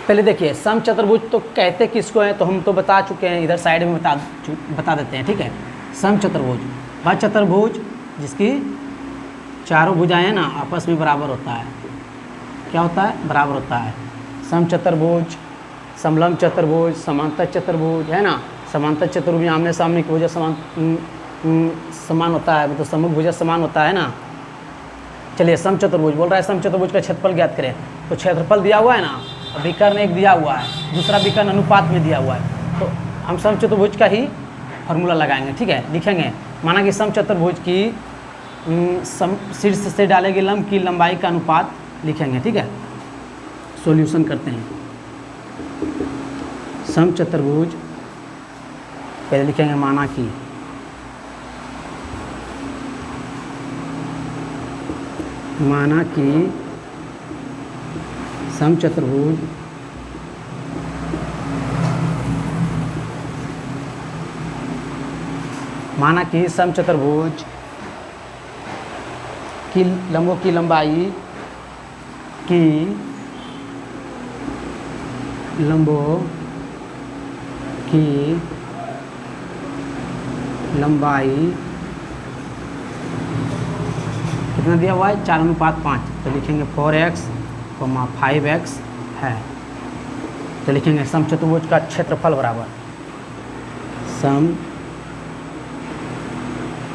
पहले देखिए समचतुर्भुज तो कहते किसको हैं, तो हम तो बता चुके हैं, इधर साइड में बता देते हैं, ठीक है। समचतुर्भुज वह चतुर्भुज जिसकी चारों भुजाएं ना आपस में बराबर होता है। क्या होता है? बराबर होता है। समचतुर्भुज, समलंब चतुर्भुज, समांतर चतुर्भुज, है ना। समांतर चतुर्भुज में आमने सामने की भुजा समान होता है, मतलब सम्मुख भुजा समान होता है ना। चलिए समचतुर्भुज बोल रहा है, समचतुर्भुज का क्षेत्रफल ज्ञात करें। तो क्षेत्रफल दिया हुआ है ना, विकर्ण एक दिया हुआ है, दूसरा विकर्ण अनुपात में दिया हुआ है, तो हम समचतुर्भुज का ही फॉर्मूला लगाएंगे, ठीक है। लिखेंगे, माना कि समचतुर्भुज की शीर्ष से डालेंगे लंब की लंबाई का अनुपात लिखेंगे, ठीक है। सॉल्यूशन करते हैं। समचतुर्भुज पहले लिखेंगे, माना कि समचतुर्भुज की लंबों की लंबाई कितना दिया हुआ है? 4:5, तो लिखेंगे 4x, 5x है। तो लिखेंगे समचतुर्भुज का क्षेत्रफल बराबर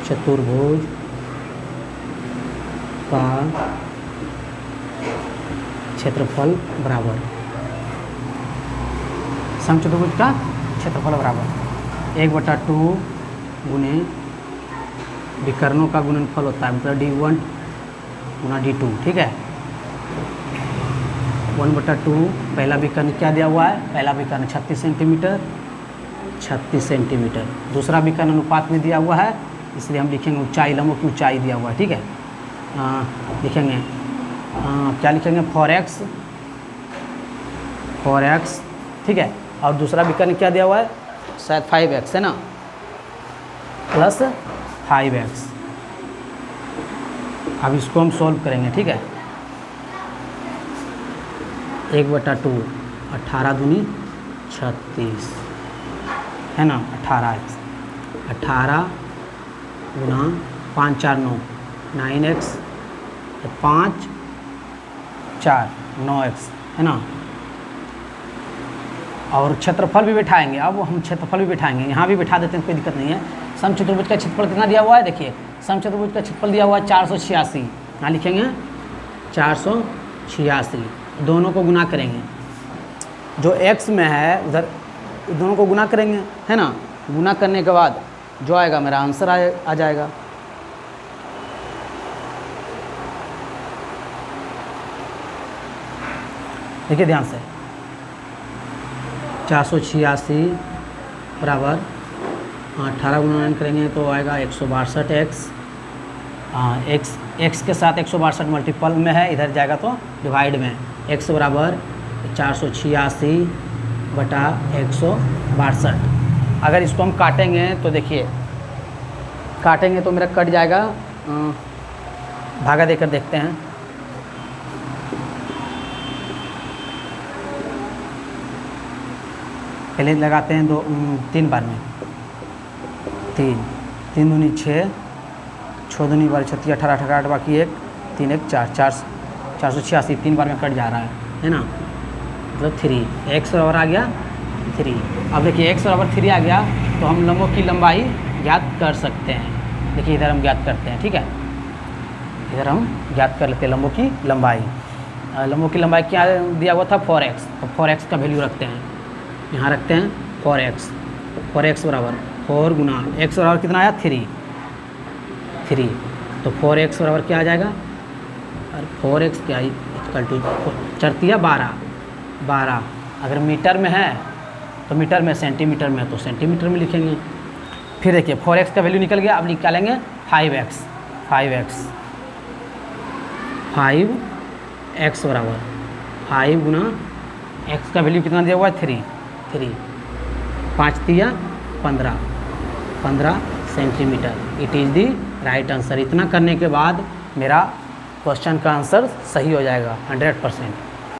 समचतुर्भुज का क्षेत्रफल बराबर समचतुर्भुज का क्षेत्रफल बराबर 1/2 गुने विकर्णों का गुणनफल होता है, मतलब D1 गुना D2, ठीक है। 1/2 पहला विकर्ण क्या दिया हुआ है? पहला विकर्ण 36 सेंटीमीटर। दूसरा विकर्ण अनुपात में दिया हुआ है, इसलिए हम लिखेंगे ऊंचाई, लंबों की ऊंचाई दिया हुआ है, ठीक है। लिखेंगे क्या लिखेंगे? 4x, ठीक है। और दूसरा विकर्ण क्या दिया हुआ है? शायद 5x है ना, प्लस 5x। अब इसको हम सॉल्व करेंगे, ठीक है। 1/2 18 दूनी 36 है ना, 18x, 18 गुना 5 4 9 9x, 5 4 9x है ना। और क्षेत्रफल भी बैठाएंगे, अब हम क्षेत्रफल भी बैठाएंगे, यहाँ भी बैठा देते हैं, कोई दिक्कत नहीं है। समचतुर्भुज का क्षेत्रफल कितना दिया हुआ है? देखिए समचतुर्भुज का क्षेत्रफल दिया हुआ है 486, यहाँ लिखेंगे 486, दोनों को गुना करेंगे, जो x में है उधर दोनों को गुना करेंगे, है ना। गुना करने के बाद जो आएगा मेरा आंसर आ जाएगा। देखिए ध्यान से, 486 बराबर 18 गुना करेंगे तो आएगा 162x। x के साथ 162 मल्टीपल में है, इधर जाएगा तो डिवाइड में, x बराबर 486 बटा 162। अगर इसको हम काटेंगे तो देखिए, काटेंगे तो मेरा कट जाएगा, भागा देकर देखते हैं। पहले लगाते हैं 3 बार में, 3 दूनी 6, 6 दूनी 12 36 18 18 बाकी 1 3 1 4 486 3 बार में कट जा रहा है ना, मतलब 3 x बराबर आ गया 3। अब देखिए x बराबर 3 आ गया तो हम लंबों की लंबाई ज्ञात कर सकते हैं। देखिए इधर हम ज्ञात करते हैं, ठीक है। इधर हम ज्ञात कर लेते हैं लंबों की लंबाई। लंबों की लंबाई क्या दिया हुआ था? 4x, तो 4x का वैल्यू रखते हैं, यहाँ रखते हैं 4x। 4x बराबर 4 गुना x बराबर कितना आया? 3। तो 4x बराबर क्या आ जाएगा? और 4x क्या इक्वल टू 4 12। अगर मीटर में है तो मीटर में, सेंटीमीटर में तो सेंटीमीटर में लिखेंगे। फिर देखिए 4x का वैल्यू निकल गया, अब निकालेंगे 5x। 5x बराबर 5 गुना x का वैल्यू कितना दिया हुआ है? 3। 5 तिया 15 centimetre. It is the right answer. इतना करने के बाद मेरा क्वेश्चन का आंसर सही हो जाएगा 100%।